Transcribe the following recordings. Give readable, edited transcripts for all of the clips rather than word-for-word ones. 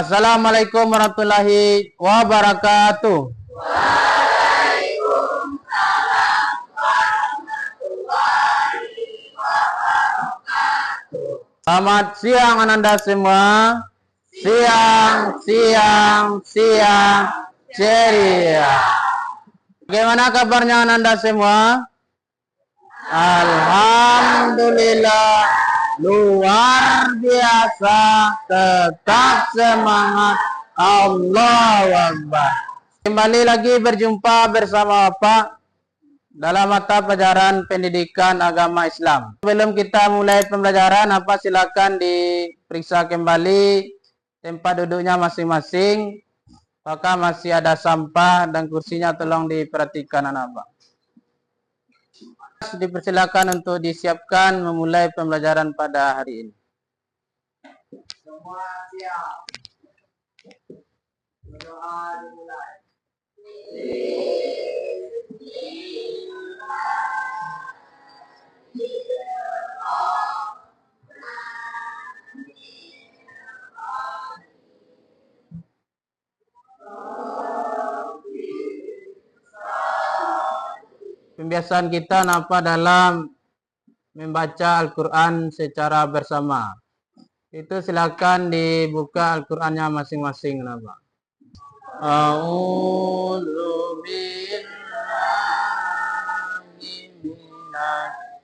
Assalamualaikum warahmatullahi wabarakatuh. Selamat siang Ananda semua. Siang ceria. Bagaimana kabarnya Ananda semua? Alhamdulillah, luar biasa, tetap semangat. Allahu Akbar. Kembali lagi berjumpa bersama Bapak dalam mata pelajaran pendidikan agama Islam. Sebelum kita mulai pembelajaran, silakan diperiksa kembali tempat duduknya masing-masing. Apakah masih ada sampah dan kursinya tolong diperhatikan anak-anak. Dipersilakan untuk disiapkan memulai pembelajaran pada hari ini. Semua siap. Berdoa dimulai. Pembiasaan kita dalam membaca Al-Quran secara bersama. Itu silakan dibuka Al-Qurannya masing-masing. A'udzu billahi minasy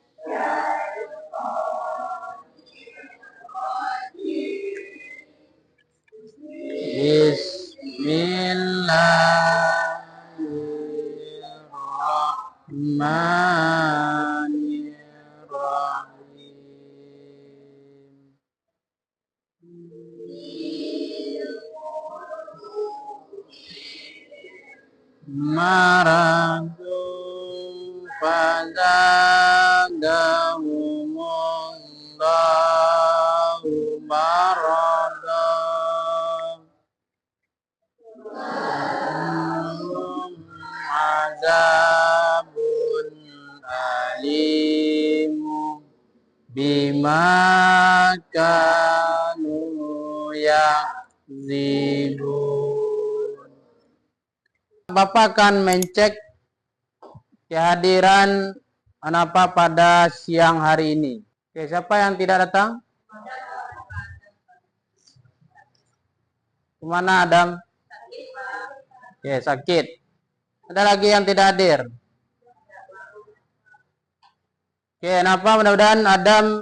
Bismillahirrahmanirrahim. Maradu fazadahumullahu maradan azabun alimu bima kanu yakzibun. Bapak akan mencek kehadiran anak pada siang hari ini. Oke, siapa yang tidak datang? Kemana Adam? Oke, sakit. Ada lagi yang tidak hadir? Oke, kenapa? Mudah-mudahan Adam,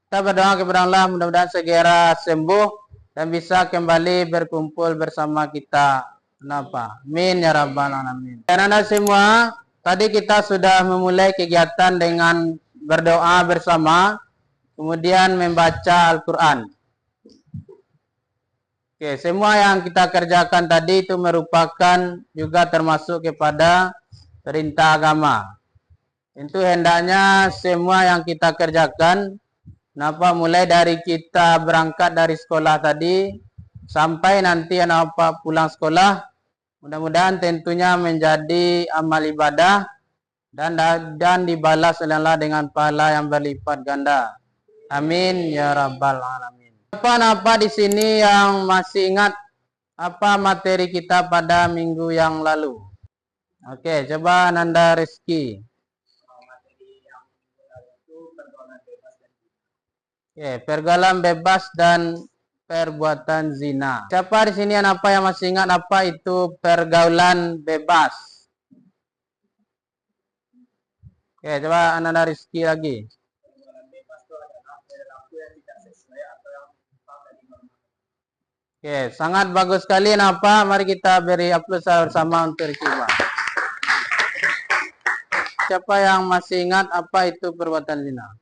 kita berdoa kepada Allah, mudah-mudahan segera sembuh dan bisa kembali berkumpul bersama kita. Kenapa? Amin ya rabbal alamin. Dan Anda semua, tadi kita sudah memulai kegiatan dengan berdoa bersama, kemudian membaca Al-Quran. Oke, semua yang kita kerjakan tadi itu merupakan juga termasuk kepada perintah agama. Itu hendaknya semua yang kita kerjakan, mulai dari kita berangkat dari sekolah tadi, sampai nanti pulang sekolah, mudah-mudahan tentunya menjadi amal ibadah dan dibalas oleh Allah dengan pahala yang berlipat ganda. Amin ya rabbal alamin. Apa di sini yang masih ingat materi kita pada minggu yang lalu? Oke, coba Nanda Rizky. Oke, pergaulan bebas dan perbuatan zina. Siapa di sini yang masih ingat apa itu pergaulan bebas? Oke, coba Ananda Rizky lagi. Oke, sangat bagus sekali. Mari kita beri aplaus bersama untuk Rizky. Siapa yang masih ingat apa itu perbuatan zina?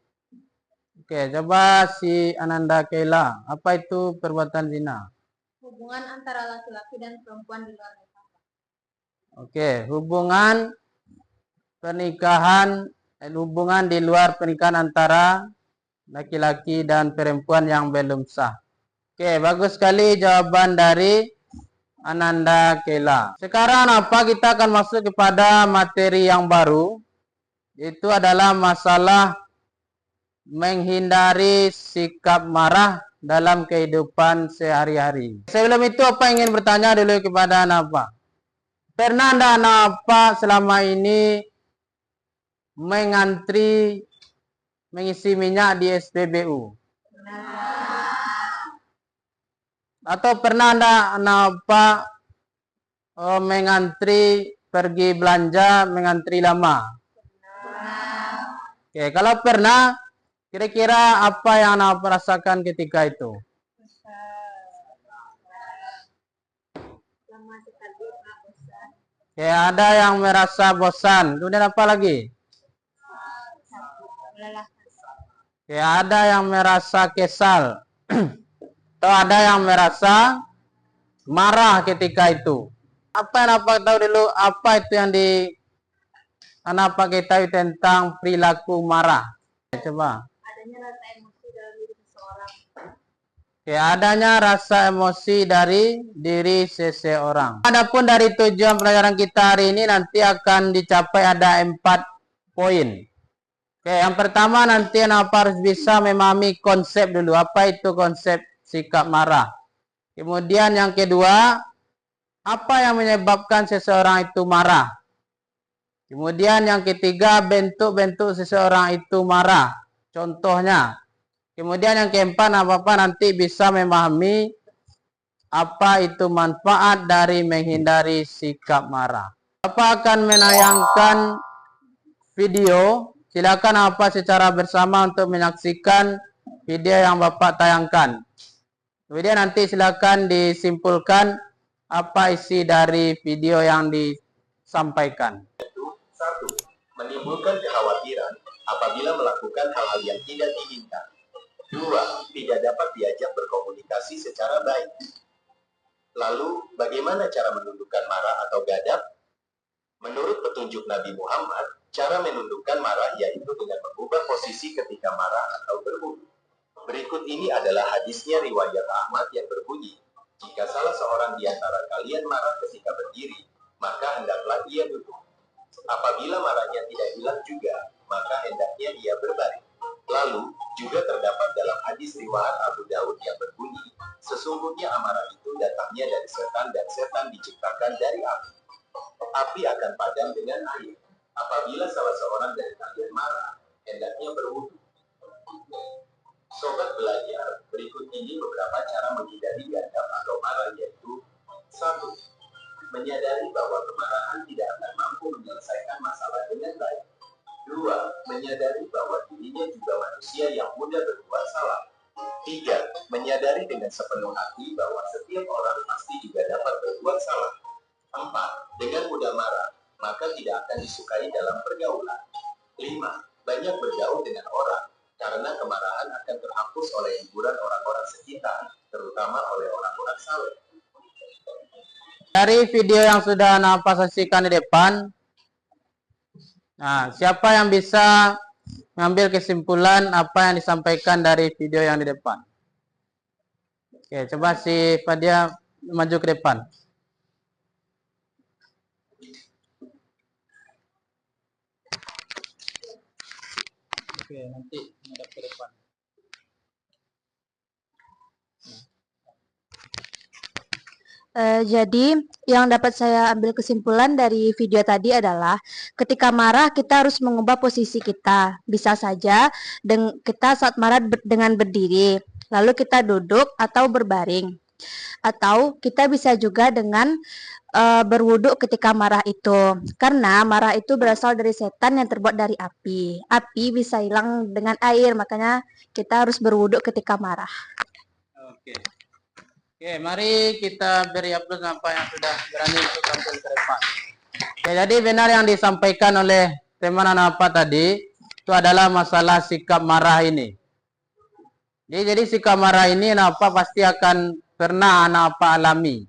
Oke, coba si Ananda Keila. Apa itu perbuatan zina? Hubungan antara laki-laki dan perempuan di luar nikah. Oke, hubungan di luar pernikahan antara laki-laki dan perempuan yang belum sah. Oke, bagus sekali jawaban dari Ananda Keila. Sekarang kita akan masuk kepada materi yang baru. Itu adalah masalah menghindari sikap marah dalam kehidupan sehari-hari. Sebelum itu apa ingin bertanya dulu kepada Napa? Pernah anda Napa selama ini mengantri mengisi minyak di SPBU? Atau pernah anda Napa mengantri pergi belanja mengantri lama? Oke, kalau pernah, kira-kira apa yang Anda rasakan ketika itu? Oke, ada yang merasa bosan. Kemudian apa lagi? Oke, ada yang merasa kesal. Atau ada yang merasa marah ketika itu. Apa yang Anda tahu dulu? Apa itu yang Anda pakai tahu tentang perilaku marah? Coba. Adanya rasa emosi dalam diri seseorang. Oke, adanya rasa emosi dari diri seseorang. Adapun dari tujuan pelajaran kita hari ini nanti akan dicapai ada 4 poin. Oke, yang pertama nanti Anda harus bisa memahami konsep dulu. Apa itu konsep sikap marah? Kemudian yang kedua, apa yang menyebabkan seseorang itu marah? Kemudian yang ketiga, bentuk-bentuk seseorang itu marah. Contohnya. Kemudian yang keempat, apa nanti bisa memahami apa itu manfaat dari menghindari sikap marah. Bapak akan menayangkan video. Silakan apa secara bersama untuk menyaksikan video yang Bapak tayangkan. Kemudian nanti silakan disimpulkan apa isi dari video yang disampaikan. 1. Menimbulkan kekhawatiran apabila melakukan hal-hal yang tidak diinginkan. 2. Tidak dapat diajak berkomunikasi secara baik. Lalu, bagaimana cara menundukkan marah atau gadab? Menurut petunjuk Nabi Muhammad, cara menundukkan marah yaitu dengan mengubah posisi ketika marah atau berwudu. Berikut ini adalah hadisnya riwayat Ahmad yang berbunyi, jika salah seorang di antara kalian marah ketika berdiri, maka hendaklah ia duduk. Apabila marahnya tidak hilang juga, maka hendaknya ia berbaring. Lalu, juga terdapat dalam hadis riwayat Abu Daud yang berbunyi, sesungguhnya amarah itu datangnya dari setan dan setan diciptakan dari api. Api akan padam dengan air. Apabila salah seorang dari kalian marah, hendaknya berwudu. Sobat belajar, berikut ini beberapa cara menghindari gadab atau marah yaitu 1. Menyadari bahwa kemarahan tidak akan mampu menyelesaikan masalah dengan baik. 2. Menyadari bahwa dirinya juga manusia yang mudah berbuat salah. 3. Menyadari dengan sepenuh hati bahwa setiap orang pasti juga dapat berbuat salah. 4. Dengan mudah marah, maka tidak akan disukai dalam pergaulan. 5. Banyak bergaul dengan orang, karena kemarahan akan terhapus oleh hiburan orang-orang sekitar, terutama oleh orang-orang saleh. Dari video yang sudah Anda saksikan di depan, nah, siapa yang bisa mengambil kesimpulan apa yang disampaikan dari video yang di depan? Oke, coba si Fadia maju ke depan. Oke, nanti menghadap ke depan. Jadi yang dapat saya ambil kesimpulan dari video tadi adalah ketika marah kita harus mengubah posisi kita. Bisa saja kita saat marah dengan berdiri, lalu kita duduk atau berbaring. Atau kita bisa juga dengan berwuduk ketika marah itu. Karena marah itu berasal dari setan yang terbuat dari api. Api bisa hilang dengan air, makanya kita harus berwuduk ketika marah. Oke. Oke, mari kita beri aplaus apa yang sudah berani untuk tampil ke depan. Oke, jadi benar yang disampaikan oleh teman apa tadi, itu adalah masalah sikap marah ini. Jadi sikap marah ini apa pasti akan pernah apa alami.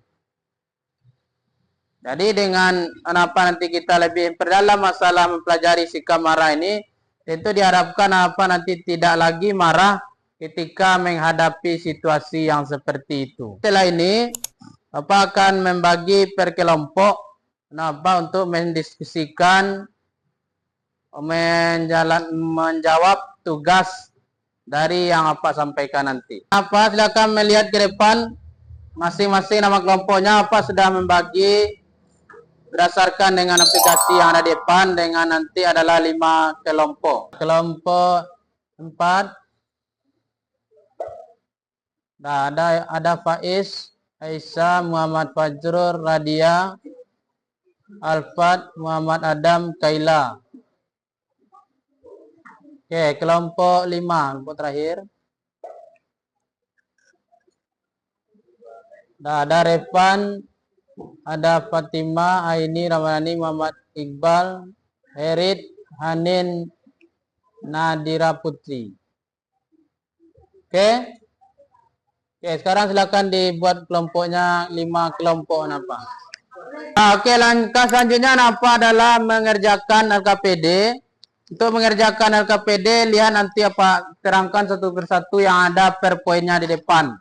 Jadi dengan apa nanti kita lebih perdalam masalah mempelajari sikap marah ini, tentu diharapkan apa nanti tidak lagi marah ketika menghadapi situasi yang seperti itu. Setelah ini, Bapak akan membagi per kelompok untuk mendiskusikan, menjawab tugas dari yang apa sampaikan nanti. Apa silakan melihat ke depan masing-masing nama kelompoknya apa sudah membagi berdasarkan dengan aplikasi yang ada di depan dengan nanti adalah 5 kelompok. Kelompok 4 nah, ada Faiz, Aisyah, Muhammad Fajrul, Radia, Alfat, Muhammad Adam, Kaila. Oke, kelompok 5, kelompok terakhir. Nah, ada Revan, ada Fatima, Aini, Ramadhani, Muhammad Iqbal, Herit, Hanin, Nadira Putri. Oke. Oke, sekarang silakan dibuat kelompoknya 5 kelompok apa. Oke, langkah selanjutnya apa adalah mengerjakan LKPD. Untuk mengerjakan LKPD, lihat nanti apa terangkan satu persatu yang ada per poinnya di depan.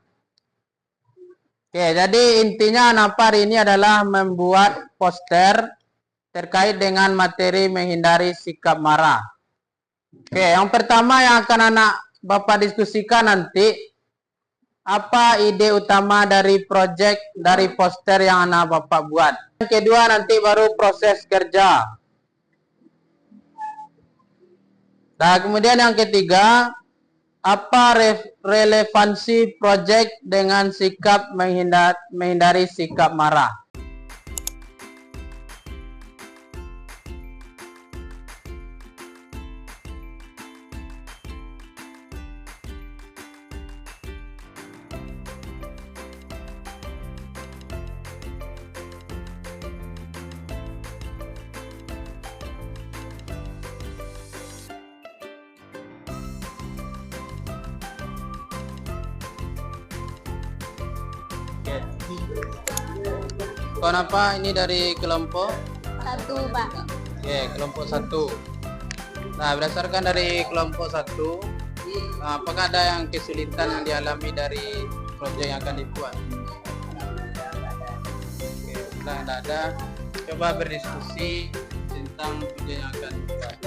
Oke, jadi intinya apa hari ini adalah membuat poster terkait dengan materi menghindari sikap marah. Oke, yang pertama yang akan Bapak diskusikan nanti, apa ide utama dari proyek dari poster yang Bapak buat. Yang kedua nanti baru proses kerja. Nah, kemudian yang ketiga, apa relevansi proyek dengan sikap menghindari sikap marah. Kawan apa ini dari kelompok 1, Pak. Oke, kelompok 1. Nah, berdasarkan dari kelompok 1, apakah ada yang kesulitan yang dialami dari proyek yang akan dibuat? Oke, setelah tidak ada, coba berdiskusi tentang proyek yang akan dibuat.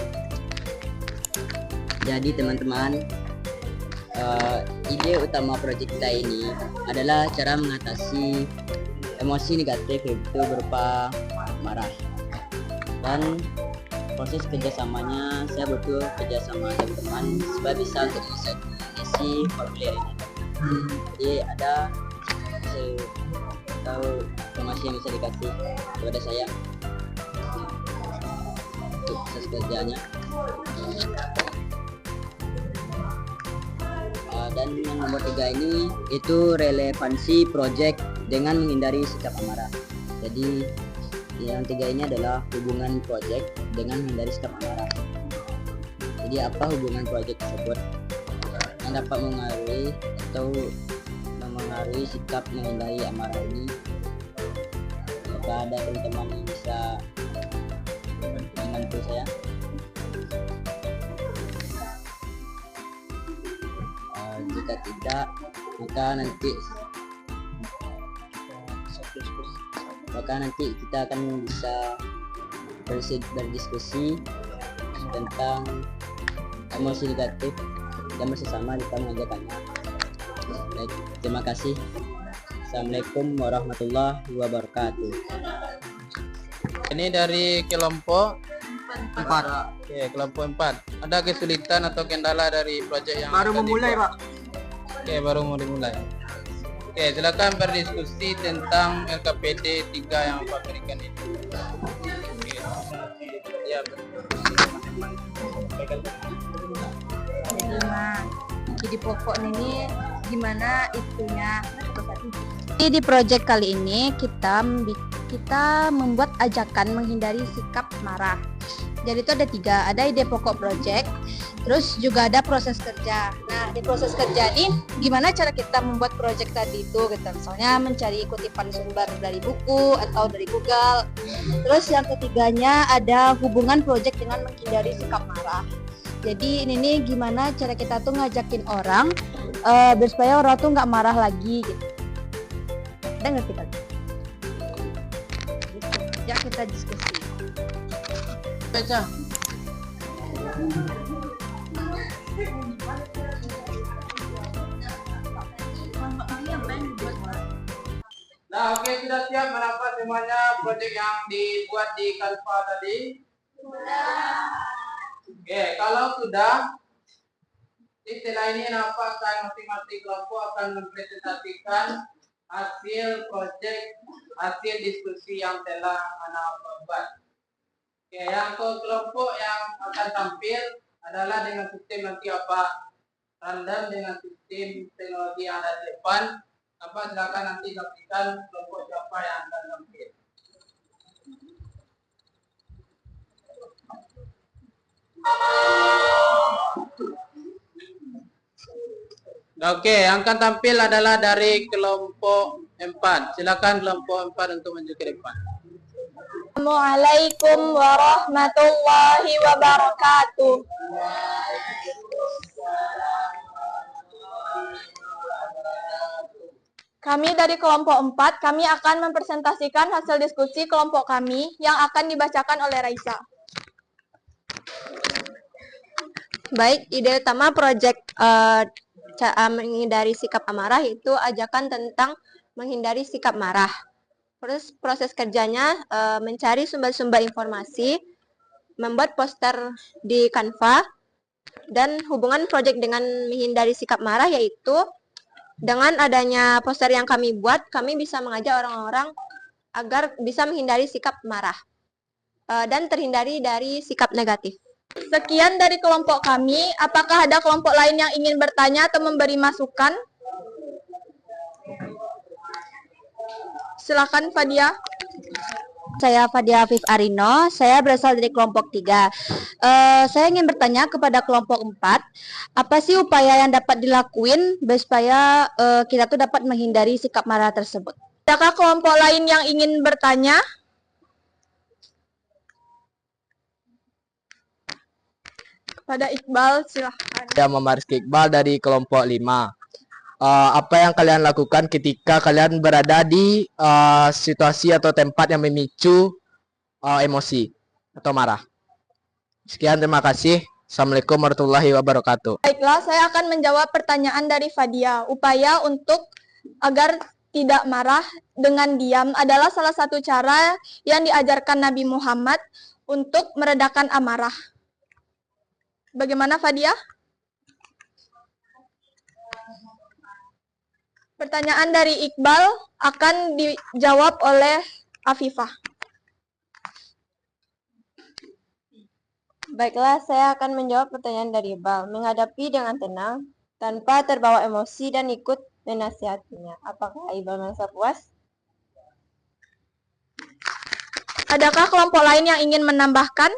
Jadi teman-teman, ide utama proyek kita ini adalah cara mengatasi emosi negatif, yaitu berupa marah. Dan proses kerjasamanya, saya butuh kerjasama teman-teman supaya bisa untuk mengisi formulir ini. Jadi ada tahu informasi yang bisa dikasih kepada saya untuk proses kerjanya. Dan yang nomor 3 ini itu relevansi proyek dengan menghindari sikap amarah. Jadi yang 3 ini adalah hubungan proyek dengan menghindari sikap amarah. Jadi apa hubungan proyek tersebut yang dapat mengaruhi atau memengaruhi sikap menghindari amarah ini? Apakah ada teman-teman yang bisa membantu saya? Jika tidak, maka nanti kita akan bisa berdiskusi tentang emosi negatif dan bersama kita mengajarkannya. Baik, terima kasih. Assalamualaikum warahmatullahi wabarakatuh. Ini dari kelompok 4. Oke, kelompok 4. Ada kesulitan atau kendala dari proyek yang Baru akan memulai, dibuat? Pak. Oke, baru mau dimulai. Oke, silakan berdiskusi tentang LKPD 3 yang Bapak berikan ini. Oke. Ya, Jadi pokok ini gimana itunya. Jadi di proyek kali ini kita membuat ajakan menghindari sikap marah. Jadi itu ada 3, ada ide pokok proyek, terus juga ada proses kerja. Nah, di proses kerja ini gimana cara kita membuat proyek tadi itu, gitu. Misalnya mencari kutipan sumber dari buku atau dari Google. Terus yang ketiganya ada hubungan proyek dengan menghindari sikap marah. Jadi ini nih gimana cara kita tuh ngajakin orang biar supaya orang tuh nggak marah lagi gitu. Ada ngerti kan? Gitu. Ya kita diskusi. Baca. Nah, oke, sudah siap menapa semuanya proyek yang dibuat di Canva tadi? Sudah. Oke, kalau sudah, setelah ini nampakkan masing-masing kelompok akan mempresentasikan hasil proyek, hasil diskusi yang telah anak buat. Oke, yang ke kelompok yang akan tampil adalah dengan sistem nanti apa? Random dengan sistem teknologi yang ada di depan. Apa silakan nanti saksikan kelompok siapa yang akan tampil. Oke, yang akan tampil adalah dari kelompok 4. Silakan kelompok 4 untuk maju ke depan. Assalamualaikum warahmatullahi wabarakatuh. Kami dari kelompok 4, kami akan mempresentasikan hasil diskusi kelompok kami yang akan dibacakan oleh Raisa. Baik, ide utama proyek menghindari sikap amarah itu ajakan tentang menghindari sikap marah. Terus proses kerjanya mencari sumber-sumber informasi, membuat poster di Canva, dan hubungan proyek dengan menghindari sikap marah yaitu dengan adanya poster yang kami buat, kami bisa mengajak orang-orang agar bisa menghindari sikap marah dan terhindari dari sikap negatif. Sekian dari kelompok kami. Apakah ada kelompok lain yang ingin bertanya atau memberi masukan? Silakan Fadia. Saya Fadia Afif Arino, saya berasal dari kelompok 3. Saya ingin bertanya kepada kelompok 4, apa sih upaya yang dapat dilakuin supaya kita tuh dapat menghindari sikap marah tersebut? Adakah kelompok lain yang ingin bertanya? Kepada Iqbal, silahkan. Saya Muhammad Rizky Iqbal dari kelompok 5. Apa yang kalian lakukan ketika kalian berada di situasi atau tempat yang memicu emosi atau marah? Sekian, terima kasih. Assalamualaikum warahmatullahi wabarakatuh. Baiklah, saya akan menjawab pertanyaan dari Fadia. Upaya untuk agar tidak marah dengan diam adalah salah satu cara yang diajarkan Nabi Muhammad untuk meredakan amarah. Bagaimana Fadia? Pertanyaan dari Iqbal akan dijawab oleh Afifah. Baiklah, saya akan menjawab pertanyaan dari Iqbal. Menghadapi dengan tenang, tanpa terbawa emosi dan ikut menasihatinya. Apakah Iqbal merasa puas? Adakah kelompok lain yang ingin menambahkan?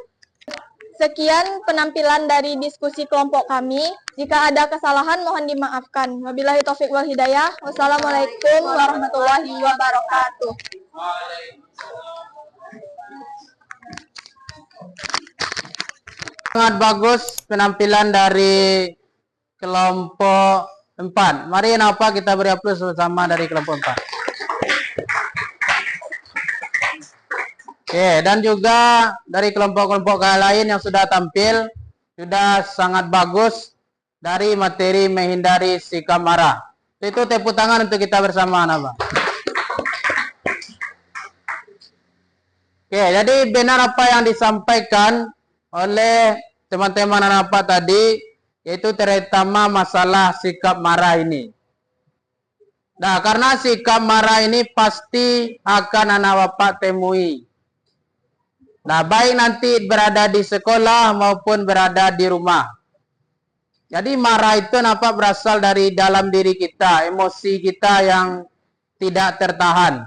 Sekian penampilan dari diskusi kelompok kami. Jika ada kesalahan mohon dimaafkan. Wabillahi taufik wal hidayah. Wassalamualaikum warahmatullahi wabarakatuh. Sangat bagus penampilan dari kelompok 4. Mari napa kita beri aplaus bersama dari kelompok 4. Oke, dan juga dari kelompok-kelompok lain yang sudah tampil, sudah sangat bagus dari materi menghindari sikap marah. Itu tepuk tangan untuk kita bersama, Napa. Oke, jadi benar apa yang disampaikan oleh teman-teman Napa tadi, yaitu terutama masalah sikap marah ini. Nah, karena sikap marah ini pasti akan anak bapak temui. Nah, baik nanti berada di sekolah maupun berada di rumah. Jadi marah itu nampak berasal dari dalam diri kita, emosi kita yang tidak tertahan.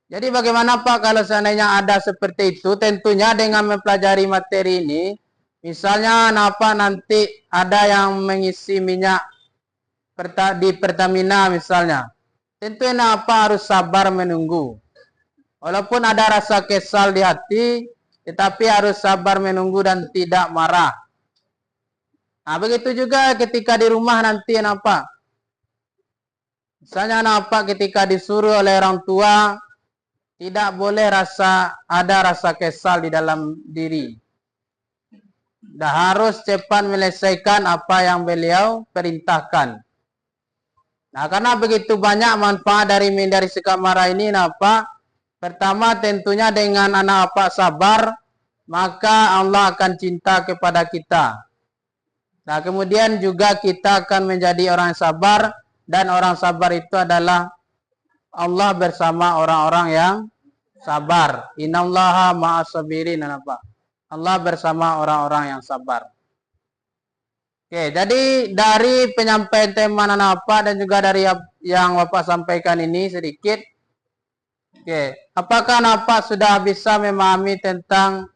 Jadi bagaimana Pak kalau seandainya ada seperti itu? Tentunya dengan mempelajari materi ini, misalnya nampak nanti ada yang mengisi minyak di Pertamina misalnya. Tentunya nampak harus sabar menunggu. Walaupun ada rasa kesal di hati, tetapi harus sabar menunggu dan tidak marah. Nah, begitu juga ketika di rumah nanti nampak. Misalnya nampak ketika disuruh oleh orang tua, tidak boleh ada rasa kesal di dalam diri. Dah harus cepat menyelesaikan apa yang beliau perintahkan. Nah, karena begitu banyak manfaat dari menghindari sikap marah ini, Pak? Pertama, tentunya dengan anak Pak sabar, maka Allah akan cinta kepada kita. Nah, kemudian juga kita akan menjadi orang yang sabar, dan orang sabar itu adalah Allah bersama orang-orang yang sabar. Innallaha ma'as sabirin, Pak. Allah bersama orang-orang yang sabar. Oke, jadi dari penyampaian tema anak Pak dan juga dari yang Bapak sampaikan ini sedikit. Oke, apakah anak Pak sudah bisa memahami tentang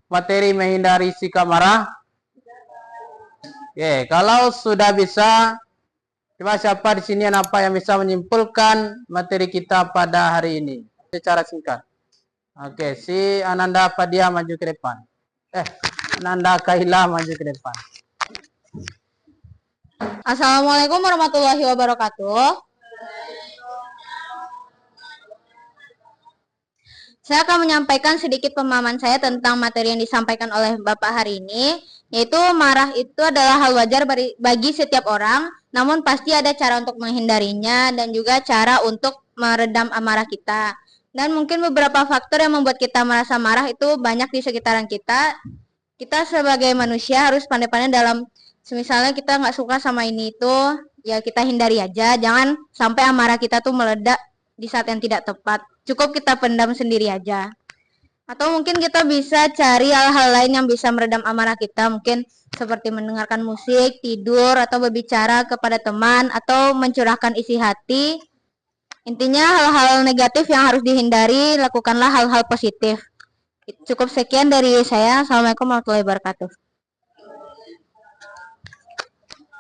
materi menghindari sikap marah? Oke, kalau sudah bisa, coba siapa di sini anak Pak yang bisa menyimpulkan materi kita pada hari ini secara singkat? Oke, si Ananda Fadia maju ke depan. Ananda Kaila maju ke depan. Assalamualaikum warahmatullahi wabarakatuh. Saya akan menyampaikan sedikit pemahaman saya tentang materi yang disampaikan oleh Bapak hari ini, yaitu marah itu adalah hal wajar bagi setiap orang, namun pasti ada cara untuk menghindarinya dan juga cara untuk meredam amarah kita. Dan mungkin beberapa faktor yang membuat kita merasa marah itu banyak di sekitaran kita. Kita sebagai manusia harus pandai-pandai dalam, misalnya kita nggak suka sama ini itu, ya kita hindari aja, jangan sampai amarah kita tuh meledak di saat yang tidak tepat. Cukup kita pendam sendiri aja. Atau mungkin kita bisa cari hal-hal lain yang bisa meredam amarah kita, mungkin seperti mendengarkan musik, tidur, atau berbicara kepada teman, atau mencurahkan isi hati. Intinya hal-hal negatif yang harus dihindari, lakukanlah hal-hal positif. Cukup sekian dari saya. Assalamualaikum warahmatullahi wabarakatuh.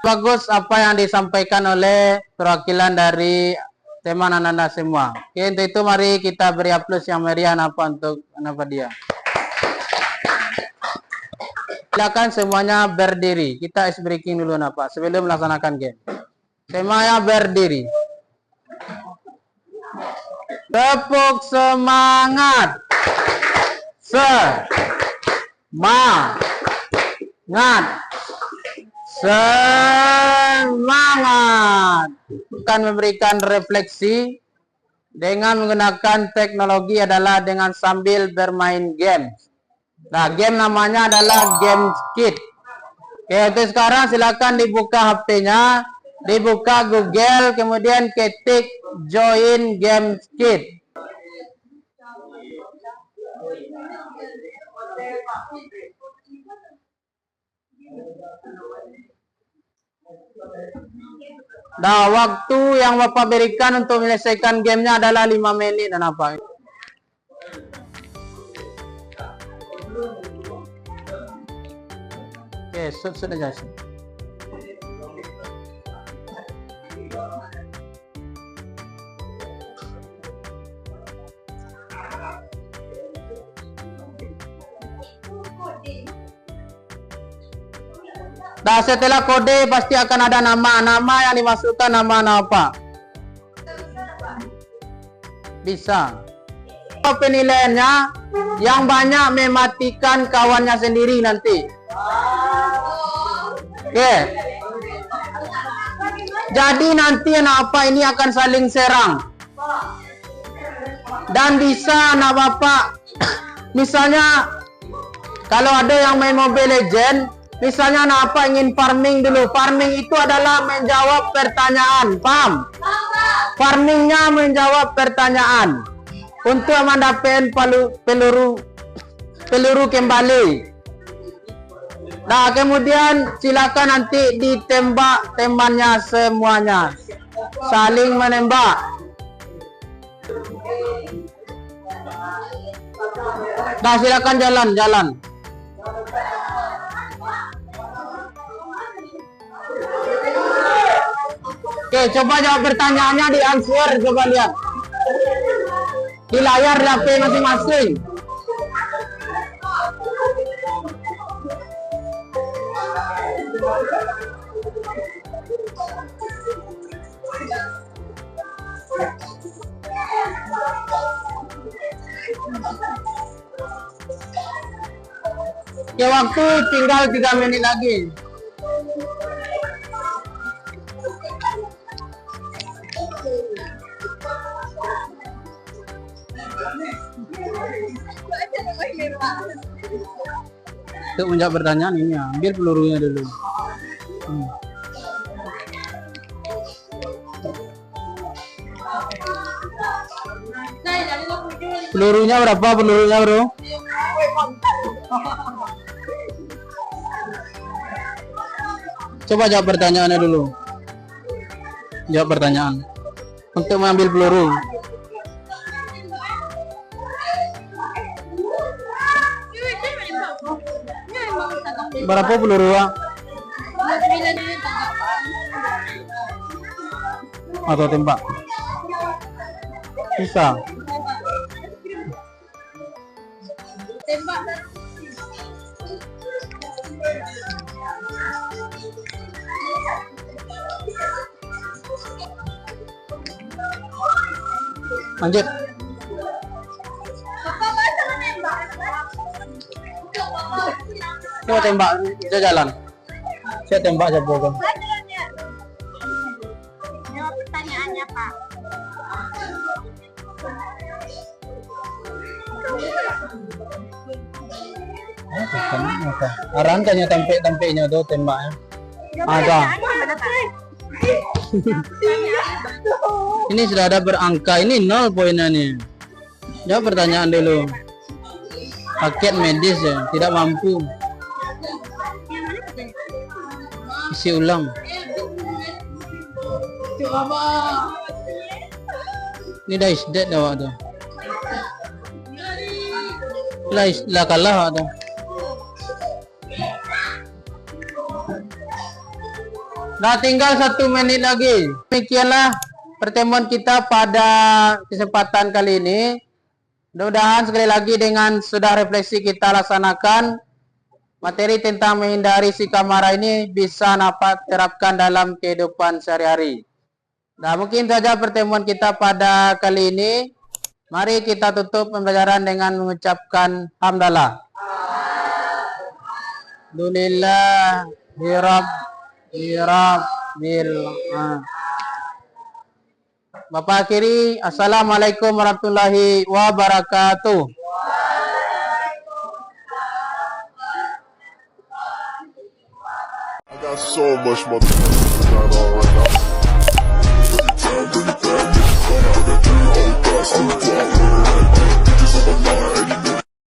Bagus apa yang disampaikan oleh perwakilan dari tema anak-anak semua. Oke, untuk itu mari kita beri aplaus yang meriah untuk anak dia. Silakan semuanya berdiri. Kita ice breaking dulu Pak sebelum melaksanakan game. Semuanya berdiri. Tepuk semangat. Semangat. Akan memberikan refleksi dengan menggunakan teknologi adalah dengan sambil bermain game. Nah, game namanya adalah Game Kit. Oke, itu sekarang silakan dibuka HP-nya, dibuka Google, kemudian ketik join Game Kit. Nah, waktu yang Bapak berikan untuk menyelesaikan gamenya adalah 5 menit dan apa? Oke, sudah jelas. Nah, setelah kode pasti akan ada nama yang dimasukkan nama apa? Bisa. Penilaiannya yang banyak mematikan kawannya sendiri nanti. Oke. Jadi nanti apa ini akan saling serang. Dan bisa anak bapak, misalnya kalau ada yang main Mobile Legends, misalnya anak apa ingin farming dulu. Farming itu adalah menjawab pertanyaan, paham? Farmingnya menjawab pertanyaan untuk mendapatkan peluru kembali. Nah, kemudian silakan nanti ditembak temannya semuanya, saling menembak. Nah, silakan jalan. Oke, coba jawab pertanyaannya di answer, coba lihat di layar HP masing-masing. Oke, waktu tinggal 3 menit lagi. Untuk menjawab pertanyaan ini, ambil pelurunya dulu. Pelurunya berapa pelurunya, bro? Coba jawab pertanyaannya dulu. Jawab pertanyaan. Untuk mengambil peluru. Berapa peluru? Atau tembak? Bisa. Lanjut. Coba tembak, bisa jalan. Saya tembak aja program. Jawab pertanyaannya, Pak. Arahan kayaknya tempe-tempenya tuh tembaknya. Ada. Ini sudah ada berangka, ini 0 poinnya nih. Jawab pertanyaan dulu. Paket medis ya, tidak mampu. Isi ulang. Ini dah isdet dah waktu. Lah kalah waktu. Nah, tinggal 1 menit lagi. Demikianlah pertemuan kita pada kesempatan kali ini. Mudah-mudahan sekali lagi dengan sudah refleksi kita laksanakan, materi tentang menghindari sikap marah ini bisa dapat terapkan dalam kehidupan sehari-hari. Nah, mungkin saja pertemuan kita pada kali ini. Mari kita tutup pembelajaran dengan mengucapkan hamdalah. Alhamdulillah Bapak akhiri, assalamualaikum warahmatullahi wabarakatuh. I got so much motherfucking time on right now.